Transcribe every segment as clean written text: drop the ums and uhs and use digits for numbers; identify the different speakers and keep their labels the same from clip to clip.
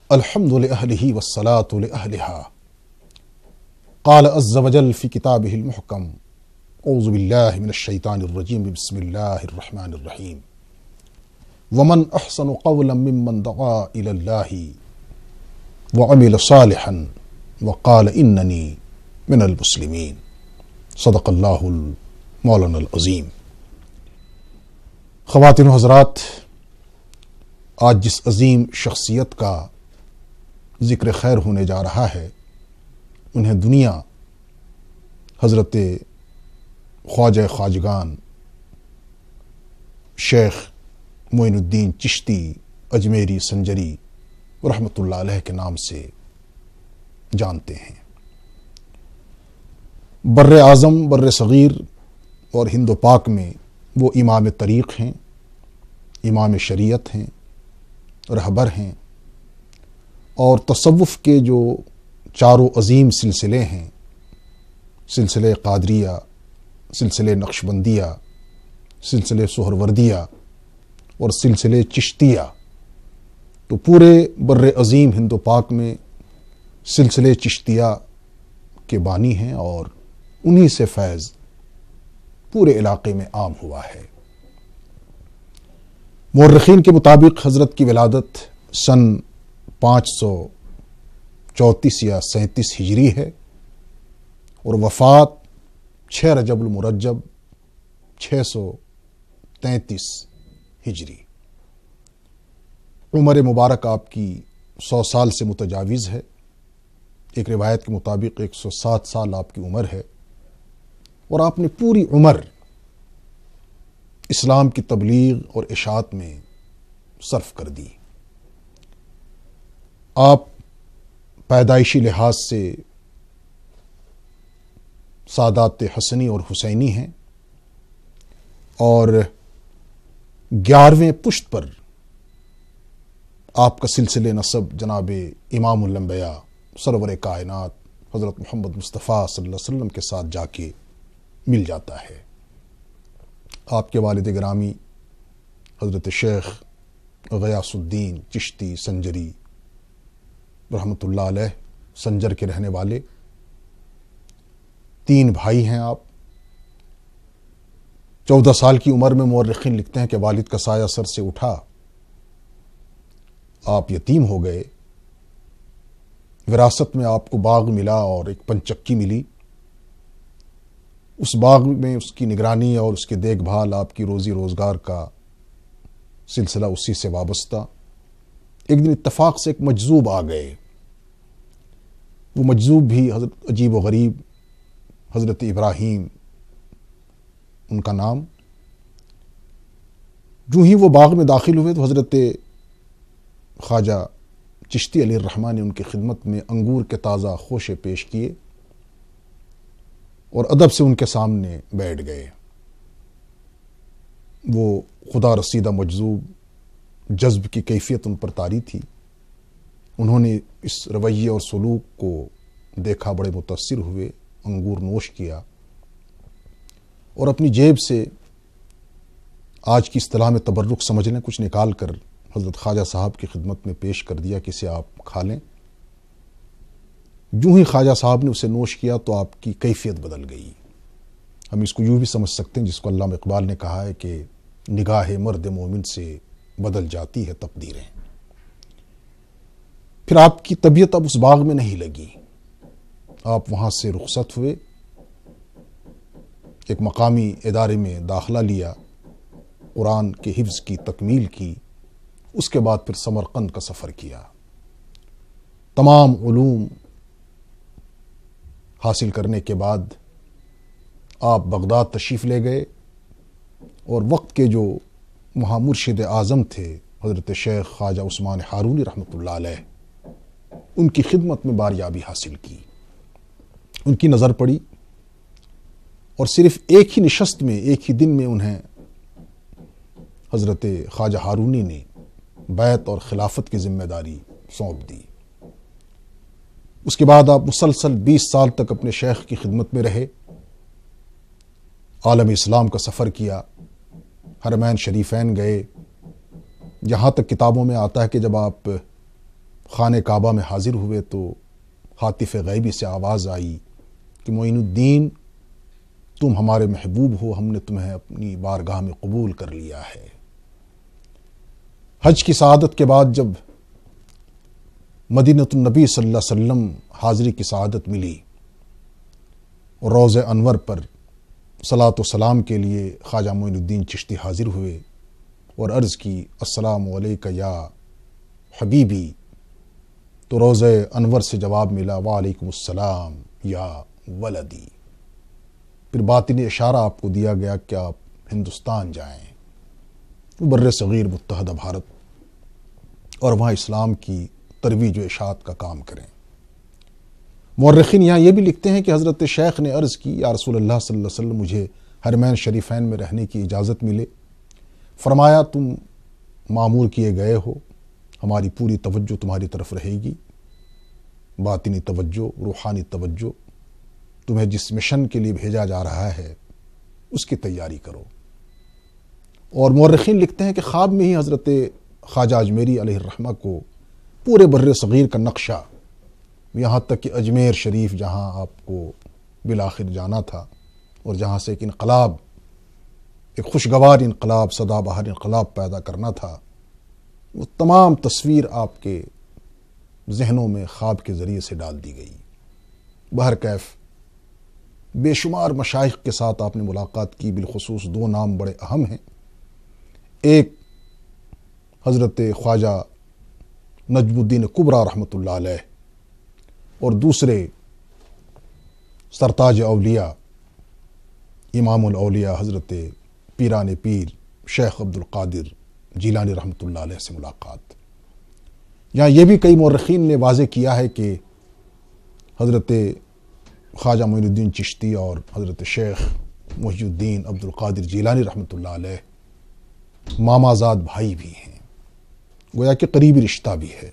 Speaker 1: الحمد لأهله والصلاة لأهلها قال عز وجل في كتابه المحكم اعوذ بالله من الشيطان الرجيم بسم الله الرحمن الرحيم ومن أحسن قولا ممن دعا إلى الله وعمل صالحا وقال إنني من المسلمين صدق الله مولانا العظیم۔ خواتین و حضرات، آج جس عظیم شخصیت کا ذکر خیر ہونے جا رہا ہے، انہیں دنیا حضرت خواجہ خواجگان شیخ معین الدین چشتی اجمیری سنجری رحمۃ اللہ علیہ کے نام سے جانتے ہیں۔ بر اعظم، بر صغیر اور ہند و پاک میں وہ امام طریق ہیں، امام شریعت ہیں، رہبر ہیں، اور تصوف کے جو چاروں عظیم سلسلے ہیں، سلسلہ قادریہ، سلسلہ نقشبندیہ، سلسلہ سہروردیہ اور سلسلہ چشتیہ، تو پورے بر عظیم ہند و پاک میں سلسلہ چشتیہ کے بانی ہیں، اور انہی سے فیض پورے علاقے میں عام ہوا ہے۔ مورخین کے مطابق حضرت کی ولادت سن 534 یا 37 ہجری ہے، اور وفات 6 رجب المرجب 633 ہجری۔ عمر مبارک آپ کی 100 سال سے متجاوز ہے، ایک روایت کے مطابق 107 سال آپ کی عمر ہے، اور آپ نے پوری عمر اسلام کی تبلیغ اور اشاعت میں صرف کر دی۔ آپ پیدائشی لحاظ سے سادات حسنی اور حسینی ہیں، اور 11ویں پشت پر آپ کا سلسلہ نسب جناب امام الانبیاء سرور کائنات حضرت محمد مصطفیٰ صلی اللہ علیہ وسلم کے ساتھ جا کے مل جاتا ہے۔ آپ کے والد گرامی حضرت شیخ غیاث الدین چشتی سنجری رحمۃ اللہ علیہ سنجر کے رہنے والے، 3 بھائی ہیں آپ۔ 14 سال کی عمر میں مورخین لکھتے ہیں کہ والد کا سایہ سر سے اٹھا، آپ یتیم ہو گئے۔ وراثت میں آپ کو باغ ملا اور ایک پنچکی ملی، اس باغ میں اس کی نگرانی اور اس کی دیکھ بھال، آپ کی روزی روزگار کا سلسلہ اسی سے وابستہ۔ ایک دن اتفاق سے ایک مجذوب آ گئے، وہ مجذوب بھی حضرت عجیب و غریب حضرت ابراہیم ان کا نام۔ جو ہی وہ باغ میں داخل ہوئے تو حضرت خواجہ چشتی علیہ الرحمٰن نے ان کی خدمت میں انگور کے تازہ خوشے پیش کیے اور ادب سے ان کے سامنے بیٹھ گئے۔ وہ خدا رسیدہ مجذوب، جذب کی کیفیت ان پر طاری تھی۔ انہوں نے اس رویے اور سلوک کو دیکھا، بڑے متاثر ہوئے، انگور نوش کیا اور اپنی جیب سے آج کی اصطلاح میں تبرک سمجھ لیں کچھ نکال کر حضرت خواجہ صاحب کی خدمت میں پیش کر دیا کہ اسے آپ کھا لیں۔ جو ہی خواجہ صاحب نے اسے نوش کیا تو آپ کی کیفیت بدل گئی۔ ہم اس کو یوں بھی سمجھ سکتے ہیں جس کو علامہ اقبال نے کہا ہے کہ نگاہ مرد مومن سے بدل جاتی ہے تقدیریں۔ پھر آپ کی طبیعت اب اس باغ میں نہیں لگی، آپ وہاں سے رخصت ہوئے، ایک مقامی ادارے میں داخلہ لیا، قرآن کے حفظ کی تکمیل کی، اس کے بعد پھر سمرقند کا سفر کیا، تمام علوم حاصل کرنے کے بعد آپ بغداد تشریف لے گئے، اور وقت کے جو وہاں مرشد اعظم تھے حضرت شیخ خواجہ عثمان ہارونی رحمۃ اللہ علیہ، ان کی خدمت میں باریابی حاصل کی۔ ان کی نظر پڑی اور صرف ایک ہی نشست میں، ایک ہی دن میں انہیں حضرت خواجہ ہارونی نے بیعت اور خلافت کی ذمہ داری سونپ دی۔ اس کے بعد آپ مسلسل 20 سال تک اپنے شیخ کی خدمت میں رہے، عالم اسلام کا سفر کیا، حرمین شریفین گئے، یہاں تک کتابوں میں آتا ہے کہ جب آپ خانہ کعبہ میں حاضر ہوئے تو ہاتف غیبی سے آواز آئی کہ معین الدین تم ہمارے محبوب ہو، ہم نے تمہیں اپنی بارگاہ میں قبول کر لیا ہے۔ حج کی سعادت کے بعد جب مدینۃ النبی صلی اللہ علیہ وسلم حاضری کی سعادت ملی اور روضہ انور پر صلاۃ و سلام کے لیے خواجہ معین الدین چشتی حاضر ہوئے اور عرض کی السلام علیکہ یا حبیبی، تو روضہ انور سے جواب ملا وعلیکم السلام یا ولدی۔ پھر باطنی اشارہ آپ کو دیا گیا کہ آپ ہندوستان جائیں، بر صغیر متحدہ بھارت، اور وہاں اسلام کی ترویج و اشاعت کا کام کریں۔ مورخین یہاں یہ بھی لکھتے ہیں کہ حضرت شیخ نے عرض کی یا رسول اللہ صلی اللہ علیہ وسلم مجھے حرمین شریفین میں رہنے کی اجازت ملے۔ فرمایا تم معمور کیے گئے ہو، ہماری پوری توجہ تمہاری طرف رہے گی، باطنی توجہ، روحانی توجہ، تمہیں جس مشن کے لیے بھیجا جا رہا ہے اس کی تیاری کرو۔ اور مورخین لکھتے ہیں کہ خواب میں ہی حضرت خواجہ اجمیری علیہ الرحمہ کو پورے بر صغیر کا نقشہ، یہاں تک کہ اجمیر شریف جہاں آپ کو بالآخر جانا تھا اور جہاں سے ایک انقلاب، ایک خوشگوار انقلاب، سدا بہار انقلاب پیدا کرنا تھا، وہ تمام تصویر آپ کے ذہنوں میں خواب کے ذریعے سے ڈال دی گئی۔ بہرکیف بے شمار مشائخ کے ساتھ آپ نے ملاقات کی، بالخصوص دو نام بڑے اہم ہیں، ایک حضرت خواجہ نجم الدین کبریٰ رحمۃ اللہ علیہ اور دوسرے سرتاج اولیاء امام الاولیاء حضرت پیران پیر شیخ عبد القادر جیلانی رحمۃ اللہ علیہ سے ملاقات۔ یہاں یہ بھی کئی مورخین نے واضح کیا ہے کہ حضرت خواجہ معین الدین چشتی اور حضرت شیخ محی الدین عبد القادر جیلانی رحمۃ اللہ علیہ مامازاد بھائی بھی ہیں، گویا کہ قریبی رشتہ بھی ہے۔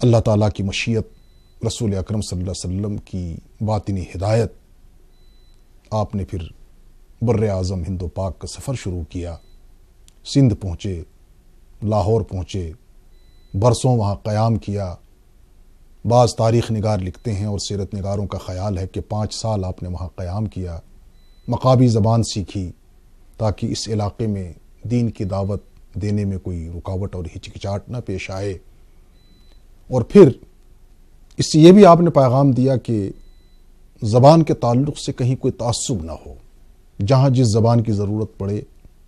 Speaker 1: اللہ تعالیٰ کی مشیت، رسول اکرم صلی اللہ علیہ وسلم کی باطنی ہدایت، آپ نے پھر بر اعظم ہند و پاک کا سفر شروع کیا، سندھ پہنچے، لاہور پہنچے، برسوں وہاں قیام کیا۔ بعض تاریخ نگار لکھتے ہیں اور سیرت نگاروں کا خیال ہے کہ 5 سال آپ نے وہاں قیام کیا، مقامی زبان سیکھی تاکہ اس علاقے میں دین کی دعوت دینے میں کوئی رکاوٹ اور ہچکچاہٹ نہ پیش آئے۔ اور پھر اس سے یہ بھی آپ نے پیغام دیا کہ زبان کے تعلق سے کہیں کوئی تعصب نہ ہو، جہاں جس زبان کی ضرورت پڑے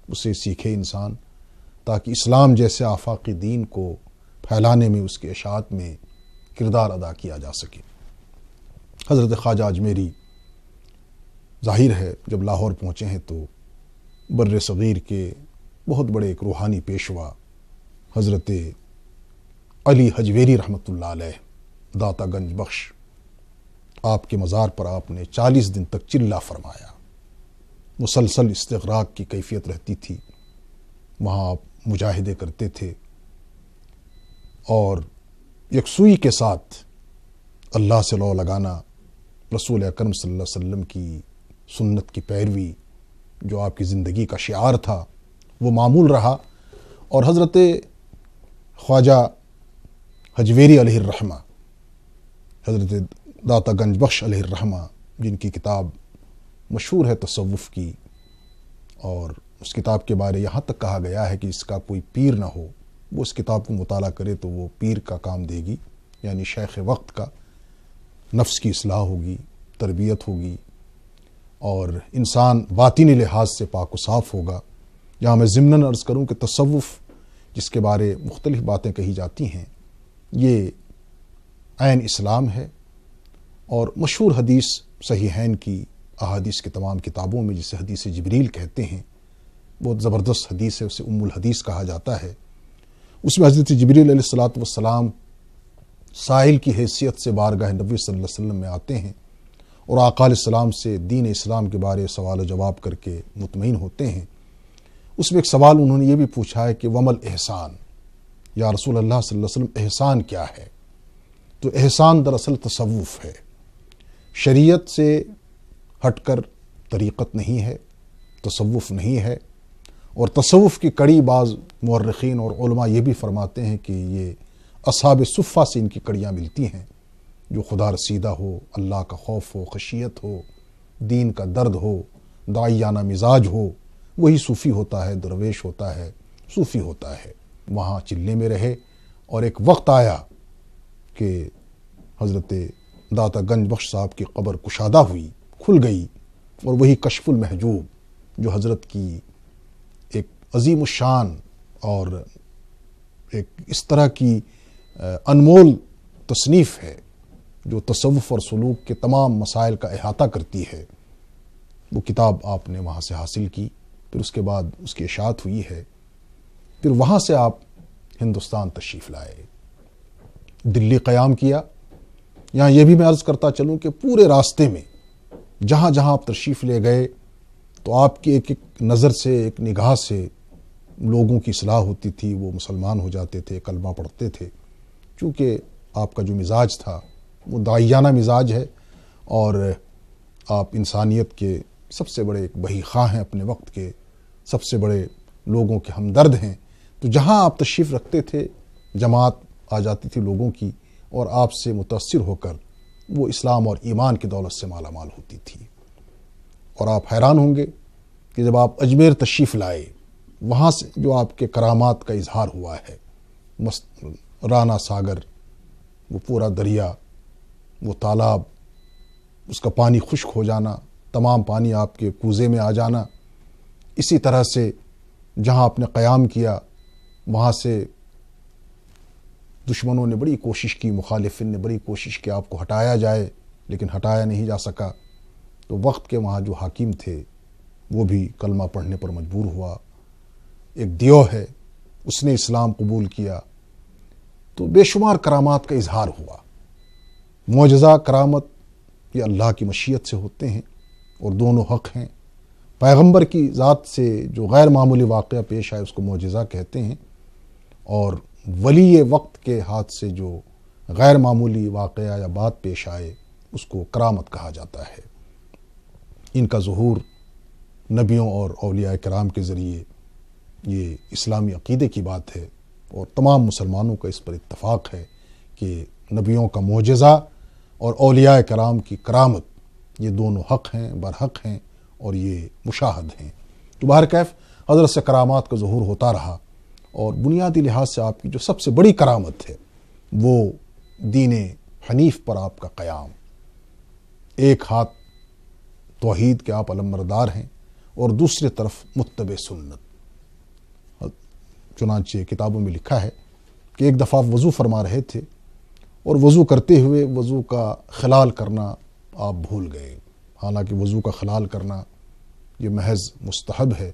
Speaker 1: اسے سیکھے انسان، تاکہ اسلام جیسے آفاقی دین کو پھیلانے میں، اس کے اشاعت میں کردار ادا کیا جا سکے۔ حضرت خواجہ اجمیری ظاہر ہے جب لاہور پہنچے ہیں تو بر صغیر کے بہت بڑے ایک روحانی پیشوا حضرت علی حجویری رحمۃ اللہ علیہ داتا گنج بخش، آپ کے مزار پر آپ نے 40 دن تک چلہ فرمایا، مسلسل استغراق کی کیفیت رہتی تھی، وہاں آپ مجاہدے کرتے تھے اور یکسوئی کے ساتھ اللہ سے لو لگانا، رسول اکرم صلی اللہ علیہ وسلم کی سنت کی پیروی جو آپ کی زندگی کا شعار تھا وہ معمول رہا۔ اور حضرت خواجہ حجویری علیہ الرحمہ، حضرت داتا گنج بخش علیہ الرحمہ، جن کی کتاب مشہور ہے تصوف کی، اور اس کتاب کے بارے یہاں تک کہا گیا ہے کہ اس کا کوئی پیر نہ ہو، وہ اس کتاب کو مطالعہ کرے تو وہ پیر کا کام دے گی، یعنی شیخ وقت کا، نفس کی اصلاح ہوگی، تربیت ہوگی اور انسان باطنی لحاظ سے پاک و صاف ہوگا۔ یہاں میں ضمناً عرض کروں کہ تصوف جس کے بارے مختلف باتیں کہی جاتی ہیں، یہ عین اسلام ہے، اور مشہور حدیث صحیحین کی احادیث کے تمام کتابوں میں جسے حدیث جبریل کہتے ہیں، بہت زبردست حدیث ہے، اسے ام الحدیث کہا جاتا ہے۔ اس میں حضرت جبریل علیہ الصلوۃ والسلام سائل کی حیثیت سے بارگاہ نبی صلی اللہ علیہ وسلم میں آتے ہیں اور آقا علیہ السلام سے دین اسلام کے بارے سوال و جواب کر کے مطمئن ہوتے ہیں۔ اس میں ایک سوال انہوں نے یہ بھی پوچھا ہے کہ ومل احسان، یا رسول اللہ صلی اللہ علیہ وسلم احسان کیا ہے؟ تو احسان دراصل تصوف ہے، شریعت سے ہٹ کر طریقت نہیں ہے، تصوف نہیں ہے، اور تصوف کی کڑی بعض مورخین اور علماء یہ بھی فرماتے ہیں کہ یہ اصحاب صفہ سے ان کی کڑیاں ملتی ہیں، جو خدا رسیدہ ہو، اللہ کا خوف ہو، خشیت ہو، دین کا درد ہو، داعیانہ مزاج ہو، وہی صوفی ہوتا ہے، درویش ہوتا ہے، صوفی ہوتا ہے۔ وہاں چلے میں رہے اور ایک وقت آیا کہ حضرت داتا گنج بخش صاحب کی قبر کشادہ ہوئی، کھل گئی، اور وہی کشف المحجوب جو حضرت کی ایک عظیم الشان اور ایک اس طرح کی انمول تصنیف ہے جو تصوف اور سلوک کے تمام مسائل کا احاطہ کرتی ہے، وہ کتاب آپ نے وہاں سے حاصل کی، پھر اس کے بعد اس کی اشاعت ہوئی ہے، پھر وہاں سے آپ ہندوستان تشریف لائے، دلی قیام کیا۔ یہاں یہ بھی میں عرض کرتا چلوں کہ پورے راستے میں جہاں جہاں آپ تشریف لے گئے تو آپ کی ایک ایک نظر سے، ایک نگاہ سے لوگوں کی اصلاح ہوتی تھی، وہ مسلمان ہو جاتے تھے، کلمہ پڑھتے تھے، چونکہ آپ کا جو مزاج تھا وہ داعیانہ مزاج ہے، اور آپ انسانیت کے سب سے بڑے ایک بہی خواہ ہیں، اپنے وقت کے سب سے بڑے لوگوں کے ہمدرد ہیں۔ تو جہاں آپ تشریف رکھتے تھے جماعت آ جاتی تھی لوگوں کی، اور آپ سے متاثر ہو کر وہ اسلام اور ایمان کی دولت سے مالا مال ہوتی تھی۔ اور آپ حیران ہوں گے کہ جب آپ اجمیر تشریف لائے، وہاں سے جو آپ کے کرامات کا اظہار ہوا ہے، رانا ساگر، وہ پورا دریا، وہ تالاب، اس کا پانی خشک ہو جانا، تمام پانی آپ کے کوزے میں آ جانا، اسی طرح سے جہاں آپ نے قیام کیا وہاں سے دشمنوں نے بڑی کوشش کی، مخالفین نے بڑی کوشش کی آپ کو ہٹایا جائے، لیکن ہٹایا نہیں جا سکا۔ تو وقت کے وہاں جو حاکم تھے وہ بھی کلمہ پڑھنے پر مجبور ہوا، ایک دیو ہے، اس نے اسلام قبول کیا۔ تو بے شمار کرامات کا اظہار ہوا۔ معجزہ، کرامت یہ اللہ کی مشیت سے ہوتے ہیں اور دونوں حق ہیں۔ پیغمبر کی ذات سے جو غیر معمولی واقعہ پیش آئے اس کو معجزہ کہتے ہیں، اور ولی وقت کے ہاتھ سے جو غیر معمولی واقعہ یا بات پیش آئے اس کو کرامت کہا جاتا ہے۔ ان کا ظہور نبیوں اور اولیاء کرام کے ذریعے یہ اسلامی عقیدے کی بات ہے، اور تمام مسلمانوں کا اس پر اتفاق ہے کہ نبیوں کا معجزہ اور اولیاء کرام کی کرامت یہ دونوں حق ہیں، برحق ہیں، اور یہ مشاہد ہیں۔ تو بہرکیف حضرت سے کرامات کا ظہور ہوتا رہا، اور بنیادی لحاظ سے آپ کی جو سب سے بڑی کرامت ہے وہ دین حنیف پر آپ کا قیام، ایک ہاتھ توحید کے آپ علمبردار ہیں اور دوسری طرف متبع سنت۔ چنانچہ کتابوں میں لکھا ہے کہ ایک دفعہ وضو فرما رہے تھے اور وضو کرتے ہوئے وضو کا خلال کرنا آپ بھول گئے، حالانکہ وضو کا خلال کرنا یہ محض مستحب ہے،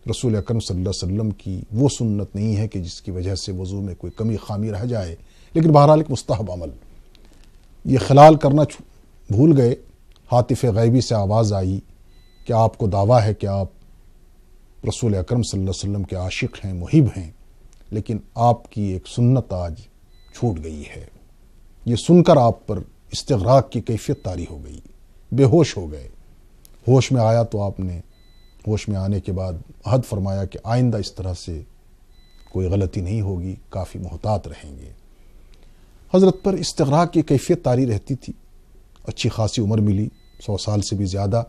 Speaker 1: رسول اکرم صلی اللہ علیہ وسلم کی وہ سنت نہیں ہے کہ جس کی وجہ سے وضو میں کوئی کمی خامی رہ جائے، لیکن بہرحال ایک مستحب عمل، یہ خلال کرنا بھول گئے۔ ہاتف غیبی سے آواز آئی کہ آپ کو دعویٰ ہے کہ آپ رسول اکرم صلی اللہ علیہ وسلم کے عاشق ہیں، محب ہیں، لیکن آپ کی ایک سنت آج چھوٹ گئی ہے۔ یہ سن کر آپ پر استغراق کی کیفیت طاری ہو گئی، بے ہوش ہو گئے۔ ہوش میں آیا تو آپ نے ہوش میں آنے کے بعد عہد فرمایا کہ آئندہ اس طرح سے کوئی غلطی نہیں ہوگی، کافی محتاط رہیں گے۔ حضرت پر استغراق کی کیفیت طاری رہتی تھی، اچھی خاصی عمر ملی، 100 سال سے بھی زیادہ۔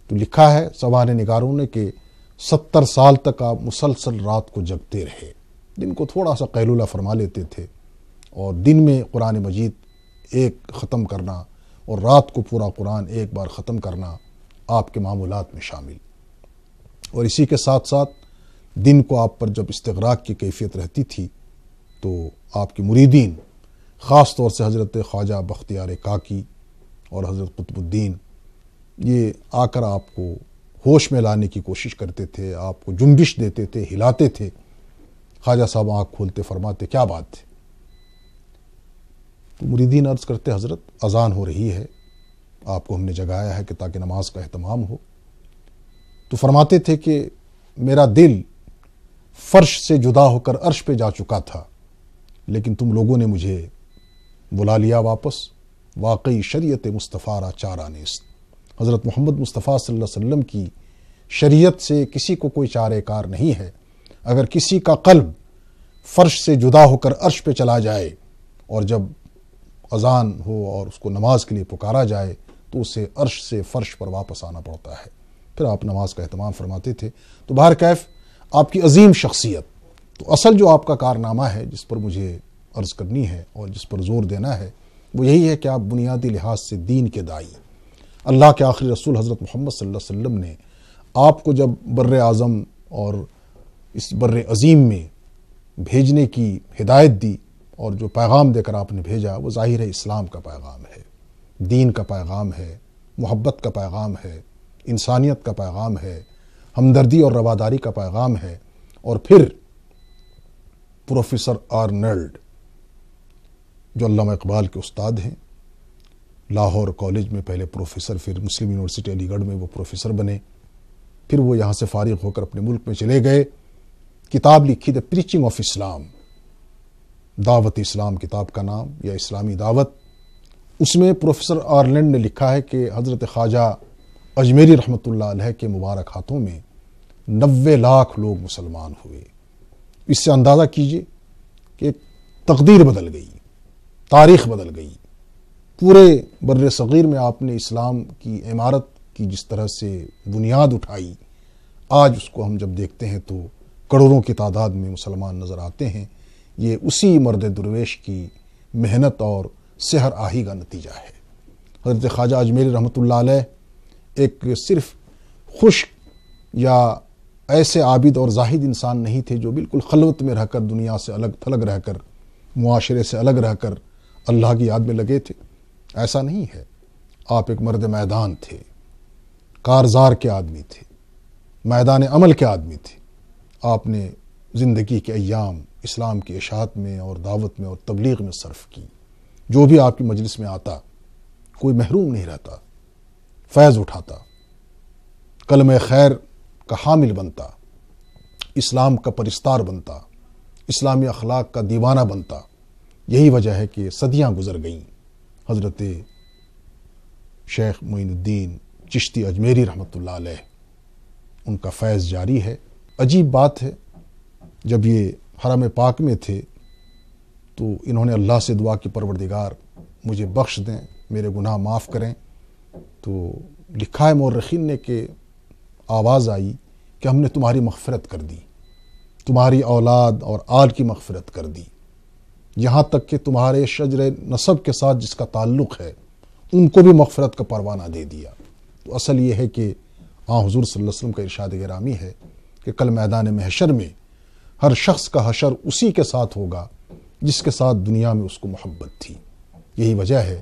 Speaker 1: تو لکھا ہے سوانح نگاروں نے کہ 70 سال تک آپ مسلسل رات کو جگتے رہے، دن کو تھوڑا سا قیلولہ فرما لیتے تھے، اور دن میں قرآن مجید ایک ختم کرنا اور رات کو پورا قرآن ایک بار ختم کرنا آپ کے معمولات میں شامل۔ اور اسی کے ساتھ ساتھ دن کو آپ پر جب استغراق کی کیفیت رہتی تھی تو آپ کے مریدین، خاص طور سے حضرت خواجہ بختیار کاکی اور حضرت قطب الدین، یہ آ کر آپ کو ہوش میں لانے کی کوشش کرتے تھے، آپ کو جنبش دیتے تھے، ہلاتے تھے۔ خواجہ صاحب آنکھ کھولتے فرماتے کیا بات ہے؟ تو مریدین عرض کرتے حضرت اذان ہو رہی ہے، آپ کو ہم نے جگایا ہے کہ تاکہ نماز کا اہتمام ہو۔ تو فرماتے تھے کہ میرا دل فرش سے جدا ہو کر عرش پہ جا چکا تھا، لیکن تم لوگوں نے مجھے بلا لیا واپس، واقعی شریعت مصطفیٰ را چارہ نیست۔ حضرت محمد مصطفیٰ صلی اللہ علیہ وسلم کی شریعت سے کسی کو کوئی چارہ کار نہیں ہے۔ اگر کسی کا قلب فرش سے جدا ہو کر عرش پہ چلا جائے اور جب اذان ہو اور اس کو نماز کے لیے پکارا جائے تو اسے عرش سے فرش پر واپس آنا پڑتا ہے۔ پھر آپ نماز کا اہتمام فرماتے تھے۔ تو بہرکیف آپ کی عظیم شخصیت، تو اصل جو آپ کا کارنامہ ہے جس پر مجھے عرض کرنی ہے اور جس پر زور دینا ہے وہ یہی ہے کہ آپ بنیادی لحاظ سے دین کے داعی، اللہ کے آخری رسول حضرت محمد صلی اللہ علیہ وسلم نے آپ کو جب بر اعظم اور اس بر عظیم میں بھیجنے کی ہدایت دی اور جو پیغام دے کر آپ نے بھیجا وہ ظاہر ہے اسلام کا پیغام ہے، دین کا پیغام ہے، محبت کا پیغام ہے، انسانیت کا پیغام ہے، ہمدردی اور رواداری کا پیغام ہے۔ اور پھر پروفیسر آرنلڈ جو علامہ اقبال کے استاد ہیں، لاہور کالج میں پہلے پروفیسر، پھر مسلم یونیورسٹی علی گڑھ میں وہ پروفیسر بنے، پھر وہ یہاں سے فارغ ہو کر اپنے ملک میں چلے گئے، کتاب لکھی دی پریچنگ آف اسلام، دعوت اسلام کتاب کا نام، یا اسلامی دعوت۔ اس میں پروفیسر آرلینڈ نے لکھا ہے کہ حضرت خواجہ اجمیری رحمۃ اللہ علیہ کے مبارک ہاتھوں میں 90 لاکھ لوگ مسلمان ہوئے۔ اس سے اندازہ کیجئے کہ تقدیر بدل گئی، تاریخ بدل گئی۔ پورے بر صغیر میں آپ نے اسلام کی عمارت کی جس طرح سے بنیاد اٹھائی، آج اس کو ہم جب دیکھتے ہیں تو کروڑوں کی تعداد میں مسلمان نظر آتے ہیں۔ یہ اسی مرد درویش کی محنت اور سحر آہی کا نتیجہ ہے۔ حضرت خواجہ اجمیری رحمۃ اللہ علیہ ایک صرف خشک یا ایسے عابد اور زاہد انسان نہیں تھے جو بالکل خلوت میں رہ کر، دنیا سے الگ تھلگ رہ کر، معاشرے سے الگ رہ کر اللہ کی یاد میں لگے تھے۔ ایسا نہیں ہے، آپ ایک مرد میدان تھے، کارزار کے آدمی تھے، میدان عمل کے آدمی تھے۔ آپ نے زندگی کے ایام اسلام کی اشاعت میں اور دعوت میں اور تبلیغ میں صرف کی۔ جو بھی آپ کی مجلس میں آتا کوئی محروم نہیں رہتا، فیض اٹھاتا، کلمہ خیر کا حامل بنتا، اسلام کا پرستار بنتا، اسلامی اخلاق کا دیوانہ بنتا۔ یہی وجہ ہے کہ صدیاں گزر گئیں، حضرت شیخ معین الدین چشتی اجمیری رحمۃ اللہ علیہ ان کا فیض جاری ہے۔ عجیب بات ہے، جب یہ حرم پاک میں تھے تو انہوں نے اللہ سے دعا کی پروردگار مجھے بخش دیں، میرے گناہ معاف کریں۔ تو لکھا ہے مورخین نے کہ آواز آئی کہ ہم نے تمہاری مغفرت کر دی، تمہاری اولاد اور آل کی مغفرت کر دی، یہاں تک کہ تمہارے شجر نسب کے ساتھ جس کا تعلق ہے ان کو بھی مغفرت کا پروانہ دے دیا۔ تو اصل یہ ہے کہ حضور صلی اللہ علیہ وسلم کا ارشاد گرامی ہے کہ کل میدان محشر میں ہر شخص کا حشر اسی کے ساتھ ہوگا جس کے ساتھ دنیا میں اس کو محبت تھی۔ یہی وجہ ہے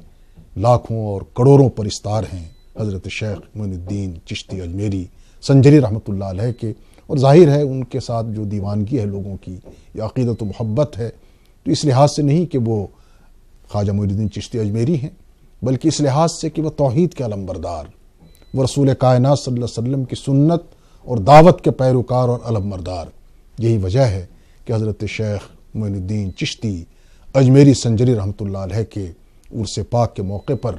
Speaker 1: لاکھوں اور کروڑوں پرستار ہیں حضرت شیخ معین الدین چشتی اجمیری سنجری رحمۃ اللہ علیہ کے، اور ظاہر ہے ان کے ساتھ جو دیوانگی ہے لوگوں کی یا عقیدت و محبت ہے، تو اس لحاظ سے نہیں کہ وہ خواجہ معین الدین چشتی اجمیری ہیں، بلکہ اس لحاظ سے کہ وہ توحید کے علمبردار، وہ رسول کائنات صلی اللہ علیہ وسلم کی سنت اور دعوت کے پیروکار اور علمبردار۔ یہی وجہ ہے کہ حضرت شیخ معین الدین چشتی اجمیری سنجری رحمۃ اللہ علیہ کے عرس پاک کے موقع پر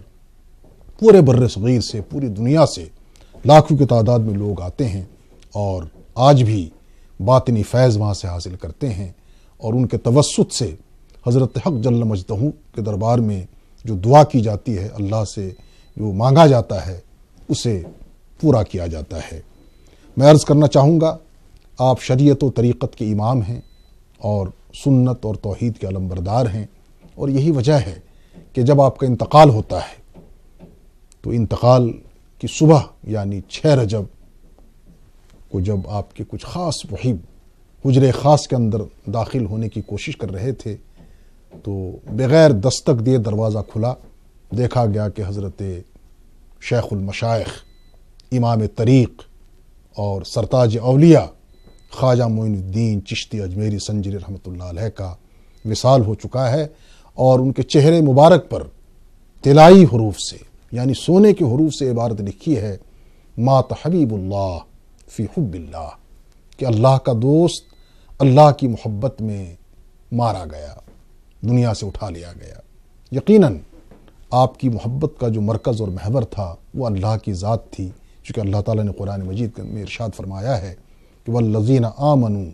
Speaker 1: پورے بر صغیر سے، پوری دنیا سے لاکھوں کی تعداد میں لوگ آتے ہیں اور آج بھی باطنی فیض وہاں سے حاصل کرتے ہیں، اور ان کے توسط سے حضرت حق جل مجدہ کے دربار میں جو دعا کی جاتی ہے، اللہ سے جو مانگا جاتا ہے اسے پورا کیا جاتا ہے۔ میں عرض کرنا چاہوں گا، آپ شریعت و طریقت کے امام ہیں اور سنت اور توحید کے علمبردار ہیں، اور یہی وجہ ہے کہ جب آپ کا انتقال ہوتا ہے تو انتقال کی صبح یعنی 6 رجب کو جب آپ کے کچھ خاص محب حجرے خاص کے اندر داخل ہونے کی کوشش کر رہے تھے تو بغیر دستک دیے دروازہ کھلا، دیکھا گیا کہ حضرت شیخ المشائخ، امام طریق اور سرتاج اولیاء خواجہ معین الدین چشتی اجمیری سنجری رحمۃ اللہ علیہ کا وصال ہو چکا ہے، اور ان کے چہرے مبارک پر طلائی حروف سے یعنی سونے کے حروف سے عبارت لکھی ہے، مات حبیب اللہ فی حب اللہ، کہ اللہ کا دوست اللہ کی محبت میں مارا گیا، دنیا سے اٹھا لیا گیا۔ یقیناً آپ کی محبت کا جو مرکز اور محور تھا وہ اللہ کی ذات تھی، چونکہ اللہ تعالیٰ نے قرآن مجید میں ارشاد فرمایا ہے کہ والذین آمنوا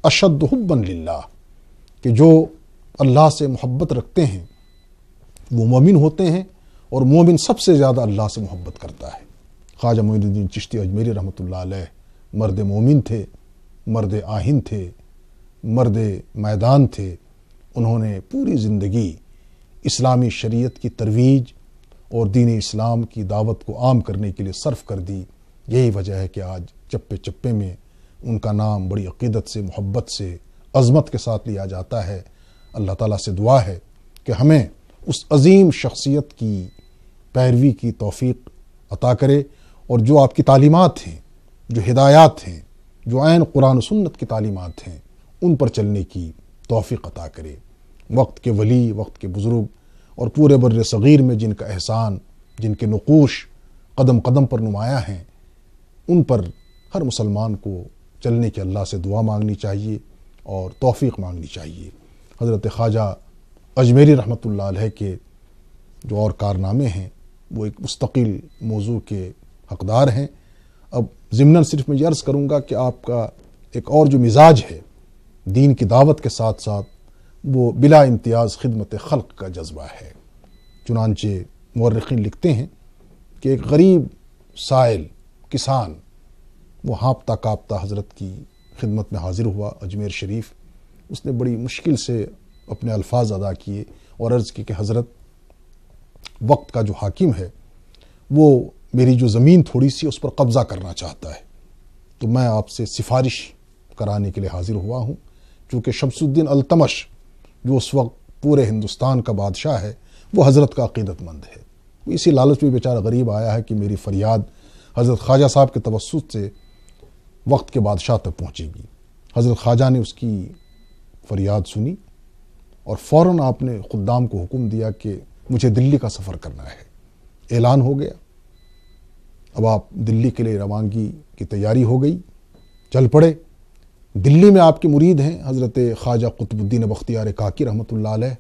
Speaker 1: اشد حبا للہ، کہ جو اللہ سے محبت رکھتے ہیں وہ مومن ہوتے ہیں، اور مومن سب سے زیادہ اللہ سے محبت کرتا ہے۔ خواجہ معین الدین چشتی اجمیری رحمۃ اللہ علیہ مرد مومن تھے، مرد آہن تھے، مرد میدان تھے۔ انہوں نے پوری زندگی اسلامی شریعت کی ترویج اور دین اسلام کی دعوت کو عام کرنے کے لیے صرف کر دی۔ یہی وجہ ہے کہ آج چپے چپے میں ان کا نام بڑی عقیدت سے، محبت سے، عظمت کے ساتھ لیا جاتا ہے۔ اللہ تعالیٰ سے دعا ہے کہ ہمیں اس عظیم شخصیت کی پیروی کی توفیق عطا کرے، اور جو آپ کی تعلیمات ہیں، جو ہدایات ہیں، جو عین قرآن و سنت کی تعلیمات ہیں، ان پر چلنے کی توفیق عطا کرے۔ وقت کے ولی، وقت کے بزرگ اور پورے بر صغیر میں جن کا احسان، جن کے نقوش قدم قدم پر نمایاں ہیں، ان پر ہر مسلمان کو چلنے کے اللہ سے دعا مانگنی چاہیے اور توفیق مانگنی چاہیے۔ حضرت خواجہ اجمیری رحمۃ اللہ علیہ کے جو اور کارنامے ہیں وہ ایک مستقل موضوع کے حقدار ہیں۔ اب ضمناً صرف میں یہ عرض کروں گا کہ آپ کا ایک اور جو مزاج ہے دین کی دعوت کے ساتھ ساتھ، وہ بلا امتیاز خدمت خلق کا جذبہ ہے۔ چنانچہ مورخین لکھتے ہیں کہ ایک غریب سائل کسان وہ ہانپتا کانپتا حضرت کی خدمت میں حاضر ہوا اجمیر شریف۔ اس نے بڑی مشکل سے اپنے الفاظ ادا کیے اور عرض کی کہ حضرت، وقت کا جو حاکم ہے وہ میری جو زمین تھوڑی سی اس پر قبضہ کرنا چاہتا ہے، تو میں آپ سے سفارش کرانے کے لیے حاضر ہوا ہوں۔ چونکہ شمس الدین التمش جو اس وقت پورے ہندوستان کا بادشاہ ہے، وہ حضرت کا عقیدت مند ہے۔ اسی لالچ میں بیچارہ غریب آیا ہے کہ میری فریاد حضرت خواجہ صاحب کے توسط سے وقت کے بادشاہ تک پہنچے گی۔ حضرت خواجہ نے اس کی فریاد سنی اور فوراً آپ نے خدام کو حکم دیا کہ مجھے دلی کا سفر کرنا ہے۔ اعلان ہو گیا، اب آپ دلی کے لیے روانگی کی تیاری ہو گئی، چل پڑے۔ دلی میں آپ کے مرید ہیں حضرت خواجہ قطب الدین بختیار کاکی رحمۃ اللہ علیہ،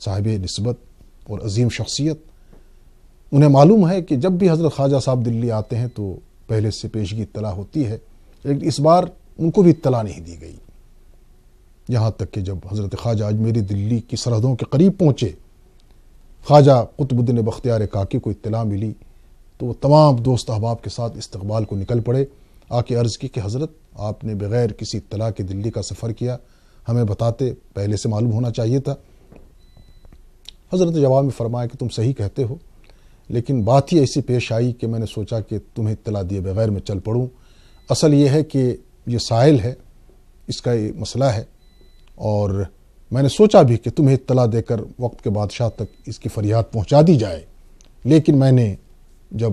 Speaker 1: صاحب نسبت اور عظیم شخصیت۔ انہیں معلوم ہے کہ جب بھی حضرت خواجہ صاحب دلی آتے ہیں تو پہلے سے پیشگی اطلاع ہوتی ہے، لیکن اس بار ان کو بھی اطلاع نہیں دی گئی۔ یہاں تک کہ جب حضرت خواجہ اجمیری دلی کی سرحدوں کے قریب پہنچے، خواجہ قطب الدین بختیار کاکی کو اطلاع ملی تو وہ تمام دوست احباب کے ساتھ استقبال کو نکل پڑے۔ آ کے عرض کی کہ حضرت، آپ نے بغیر کسی اطلاع کے دلی کا سفر کیا، ہمیں بتاتے، پہلے سے معلوم ہونا چاہیے تھا۔ حضرت نے جواب میں فرمایا کہ تم صحیح کہتے ہو، لیکن بات ہی ایسی پیش آئی کہ میں نے سوچا کہ تمہیں اطلاع دیے بغیر میں چل پڑوں۔ اصل یہ ہے کہ یہ سائل ہے، اس کا یہ مسئلہ ہے، اور میں نے سوچا بھی کہ تمہیں اطلاع دے کر وقت کے بادشاہ تک اس کی فریاد پہنچا دی جائے، لیکن میں نے جب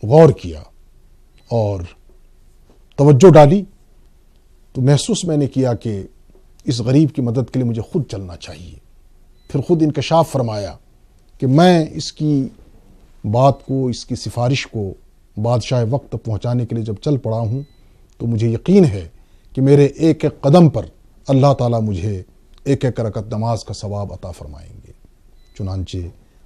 Speaker 1: غور کیا اور توجہ ڈالی تو محسوس میں نے کیا کہ اس غریب کی مدد کے لیے مجھے خود چلنا چاہیے۔ پھر خود انکشاف فرمایا کہ میں اس کی بات کو، اس کی سفارش کو بادشاہ وقت پہنچانے کے لیے جب چل پڑا ہوں تو مجھے یقین ہے کہ میرے ایک ایک قدم پر اللہ تعالیٰ مجھے ایک ایک رکعت نماز کا ثواب عطا فرمائیں گے۔ چنانچہ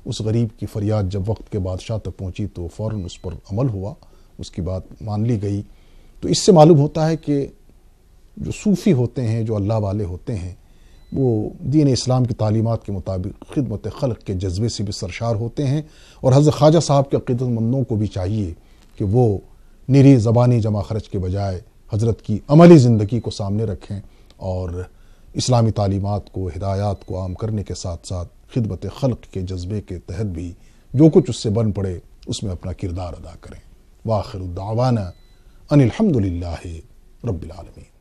Speaker 1: اس غریب کی فریاد جب وقت کے بادشاہ تک پہنچی تو فوراً اس پر عمل ہوا، اس کی بات مان لی گئی۔ تو اس سے معلوم ہوتا ہے کہ جو صوفی ہوتے ہیں، جو اللہ والے ہوتے ہیں، وہ دین اسلام کی تعلیمات کے مطابق خدمت خلق کے جذبے سے بھی سرشار ہوتے ہیں، اور حضرت خواجہ صاحب کے عقیدت مندوں کو بھی چاہیے کہ وہ نری زبانی جمع خرچ کے بجائے حضرت کی عملی زندگی کو سامنے رکھیں اور اسلامی تعلیمات کو، ہدایات کو عام کرنے کے ساتھ ساتھ خدمت خلق کے جذبے کے تحت بھی جو کچھ اس سے بن پڑے اس میں اپنا کردار ادا کریں۔ وآخر الدعوانا ان الحمد للہ رب العالمین۔